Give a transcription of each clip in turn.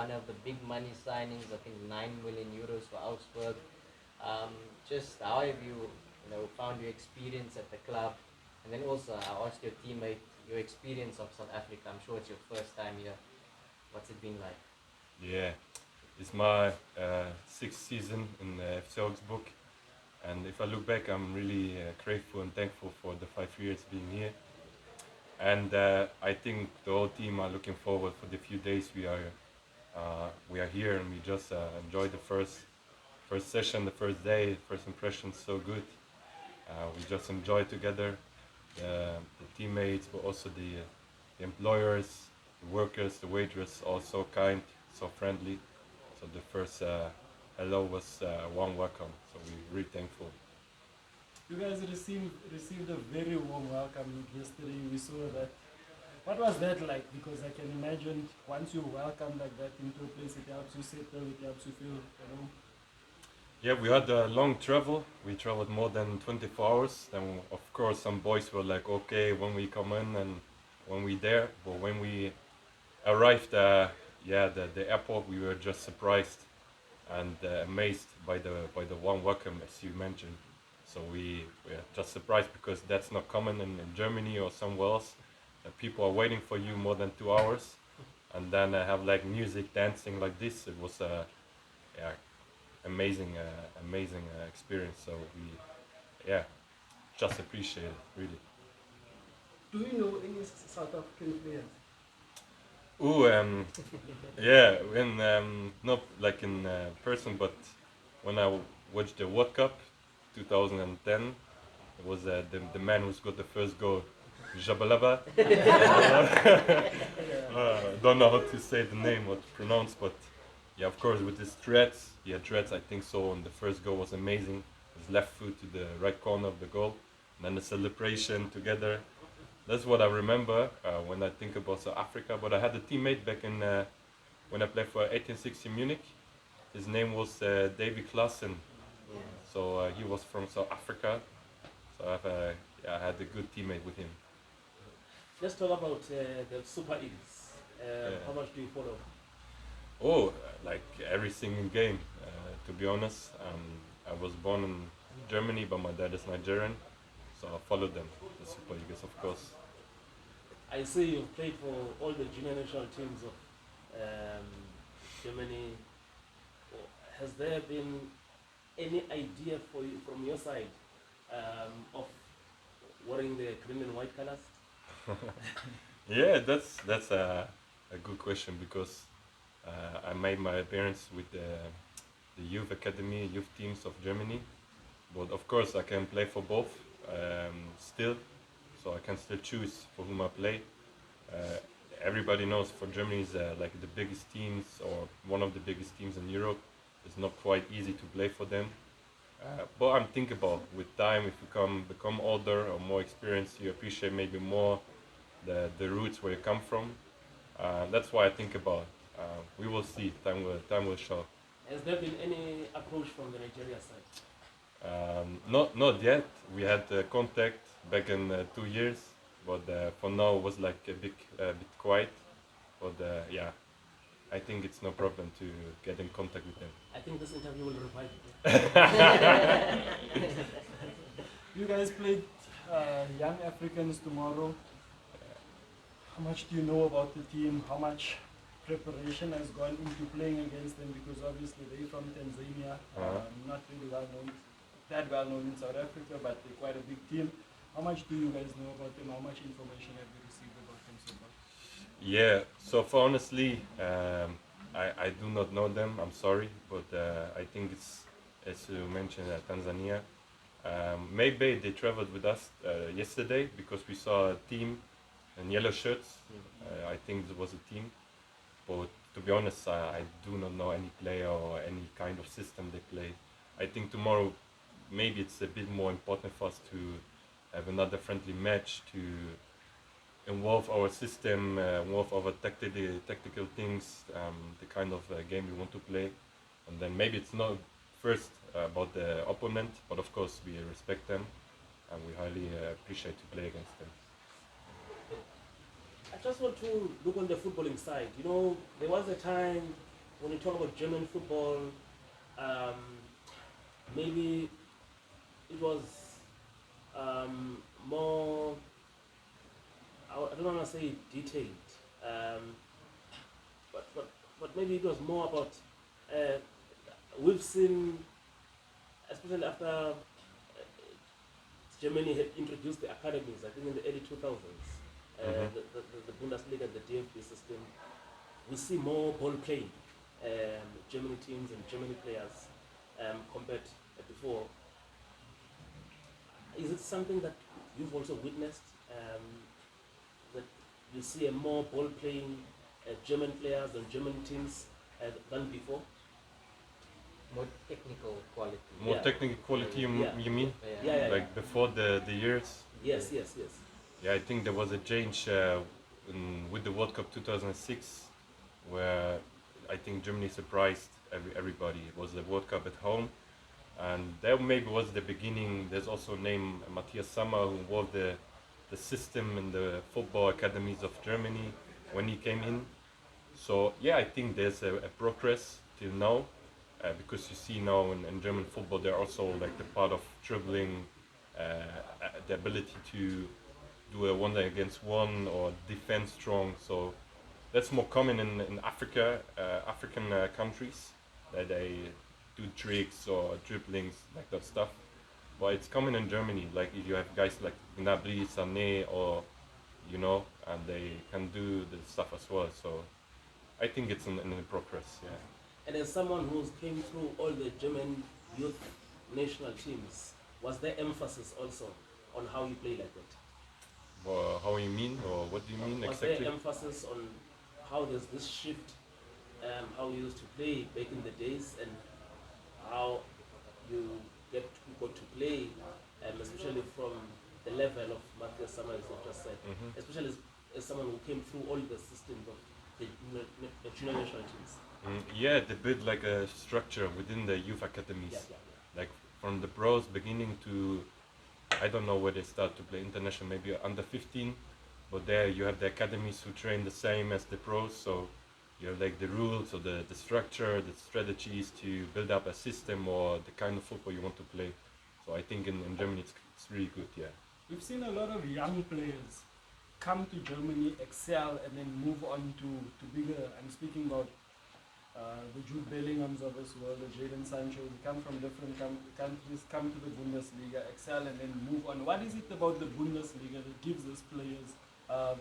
one of the big money signings. I think 9 million euros for Augsburg. Just how have you found your experience at the club, and then also I asked your teammate your experience of South Africa. I'm sure it's your first time here. What's it been like? Yeah, it's my sixth season in FC Augsburg, and if I look back, I'm really grateful and thankful for the 5 years being here. And I think the whole team are looking forward for the few days we are here, and we just enjoy the first session, the first day, first impressions so good. We just enjoy together, the teammates, but also the employers, the workers, the waitress, all so kind, so friendly. So the first hello was warm welcome. So we're really thankful. You guys received a very warm welcome yesterday. We saw that. What was that like? Because I can imagine once you're welcomed like that into a place, it helps you settle, it helps you feel. Yeah, we had a long travel. We traveled more than 24 hours. Then, of course, some boys were like, okay, when we come in and when we there. But when we arrived, the airport, we were just surprised and amazed by the warm welcome, as you mentioned. So we were just surprised because that's not common in Germany or somewhere else. People are waiting for you more than 2 hours, and then have like music, dancing like this. It was yeah, amazing experience. So we just appreciate it really. Do you know any South African players? Ooh, yeah, when not like in person, but when I watched the World Cup 2010, it was the man who's got the first goal, Tshabalala. Don't know how to say the name or to pronounce, but yeah, of course, with his threads, he had threads, I think so, and the first goal was amazing. His left foot to the right corner of the goal, and then the celebration together. That's what I remember when I think about South Africa. But I had a teammate back in when I played for 1860 Munich. His name was David Klaassen. So he was from South Africa. So I had a good teammate with him. Let's talk about the Super Eagles. How much do you follow? Oh, like every single game. To be honest, I was born in Germany, but my dad is Nigerian, so I followed them, the Super Eagles, of course. I see you've played for all the junior national teams of Germany. Has there been any idea for you from your side of wearing the green and white colors? Yeah, that's a good question because I made my appearance with the youth academy, youth teams of Germany. But of course, I can play for both still, so I can still choose for whom I play. Everybody knows for Germany is like the biggest teams or one of the biggest teams in Europe. It's not quite easy to play for them. But I'm thinking about with time, if you become older or more experienced, you appreciate maybe more the roots where you come from. That's why I think about. We will see. Time will show. Has there been any approach from the Nigeria side? Not yet. We had contact back in 2 years, but for now it was like a bit quiet. But yeah, I think it's no problem to get in contact with them. I think this interview will revive it. You guys played Young Africans tomorrow. How much do you know about the team? How much preparation has gone into playing against them? Because obviously they're from Tanzania, not really that well known in South Africa, but they're quite a big team. How much do you guys know about them? How much information have you received about them so far? Yeah, so far honestly, I do not know them. I'm sorry, but I think it's as you mentioned Tanzania. Maybe they traveled with us yesterday because we saw a team in yellow shirts. I think it was a team, but to be honest, I do not know any player or any kind of system they play. I think tomorrow maybe it's a bit more important for us to have another friendly match to involve our system, involve our tactical things, the kind of game we want to play, and then maybe it's not first about the opponent, but of course we respect them and we highly appreciate to play against them. I just want to look on the footballing side. You know, there was a time when you talk about German football, maybe it was more, I don't want to say detailed, but maybe it was more about, we've seen, especially after Germany had introduced the academies, I think in the early 2000s, the Bundesliga and the DFB system, we see more ball playing, Germany teams and Germany players compared to before. Is it something that you've also witnessed, that you see a more ball playing German players and German teams than before? More technical quality. More Yeah. technical quality, you mean? Yeah. Like before the years? Yes. Yeah, I think there was a change with the World Cup 2006, where I think Germany surprised everybody. It was the World Cup at home, and that maybe was the beginning. There's also named Matthias Sammer, who involved the system in the football academies of Germany when he came in. So yeah, I think there's a progress till now, because you see now in German football they're also like the part of dribbling, the ability to do a 1 against 1 or defend strong. So that's more common in Africa, African countries, that they do tricks or dribblings, like that stuff. But it's common in Germany, like if you have guys like Gnabry, Sané, or and they can do the stuff as well. So I think it's in progress, yeah. And as someone who's came through all the German youth national teams, was there emphasis also on how you play like that? Well, how you mean, or what do you mean Was exactly? there emphasis on how there's this shift, how you used to play back in the days, and how you got to play, especially from the level of Matthias Sammer, as you just said, especially as someone who came through all the systems of the junior national teams? Yeah, they built like a structure within the youth academies, like from the pros beginning to, I don't know where they start to play international, maybe under 15, but there you have the academies who train the same as the pros, so you have like the rules or the structure, the strategies to build up a system or the kind of football you want to play. So I think in Germany it's really good, yeah. We've seen a lot of young players come to Germany, excel, and then move on to bigger. I'm speaking about the Jude Bellinghams of this world, the Jadon Sancho. They come from different countries, come to the Bundesliga, excel, and then move on. What is it about the Bundesliga that gives these players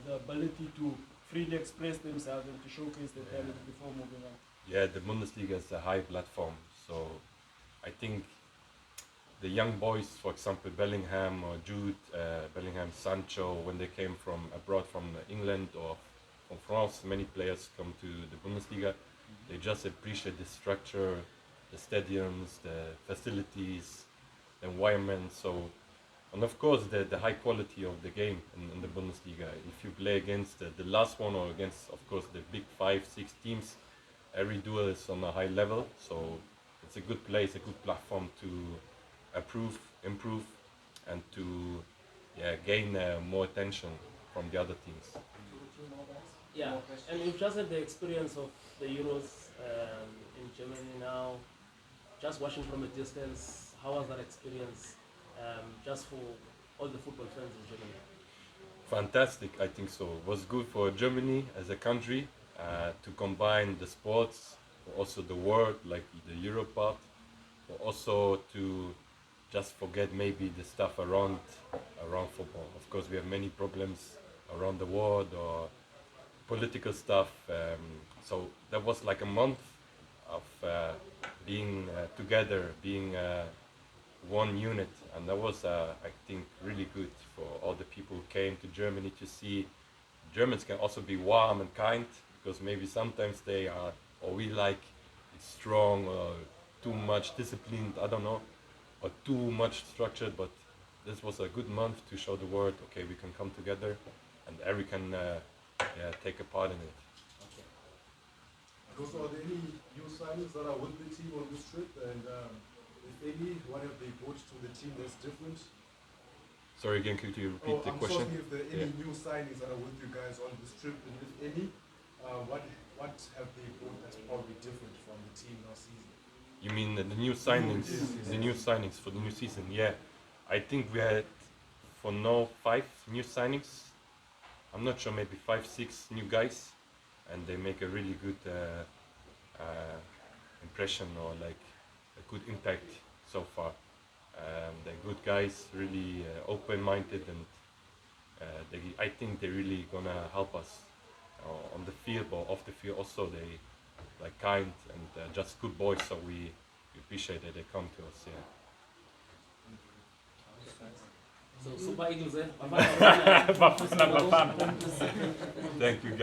the ability to freely express themselves and to showcase their talent before moving on? Yeah, the Bundesliga is a high platform, so I think the young boys, for example, Bellingham or Jude, Bellingham, Sancho, when they came from abroad, from England or from France, many players come to the Bundesliga. They just appreciate the structure, the stadiums, the facilities, the environment. So, and of course, the high quality of the game in the Bundesliga. If you play against the last one or against, of course, the big 5-6 teams, every duel is on a high level. So it's a good place, a good platform to improve, and to gain more attention from the other teams. Yeah, and you've just had the experience of the Euros in Germany now, just watching from a distance. How was that experience, just for all the football fans in Germany? Fantastic, I think so. It was good for Germany as a country to combine the sports, also the world, like the Europe part, but also to just forget maybe the stuff around football. Of course, we have many problems around the world or political stuff. So that was like a month of being together, being one unit, and that was, I think, really good for all the people who came to Germany to see. Germans can also be warm and kind, because maybe sometimes they are, or we like, it's strong or too much disciplined, I don't know, or too much structured. But this was a good month to show the world, okay, we can come together, and every can take a part in it. Okay. Also, are there any new signings that are with the team on this trip? And if any, what have they brought to the team that's different? Sorry again, could you repeat the I'm question? asking if there are any new signings that are with you guys on this trip, and if any, what what have they brought that's probably different from the team last season? You mean the new signings? The new signings for the new season? Yeah, I think we had for now 5 new signings. I'm not sure, maybe 5, 6 new guys, and they make a really good impression or like a good impact so far. They're good guys, really open-minded, and I think they're really gonna help us on the field or off the field. Also, they like kind and just good boys, so we appreciate that they come to us. Yeah. So Super Eagles, Thank you.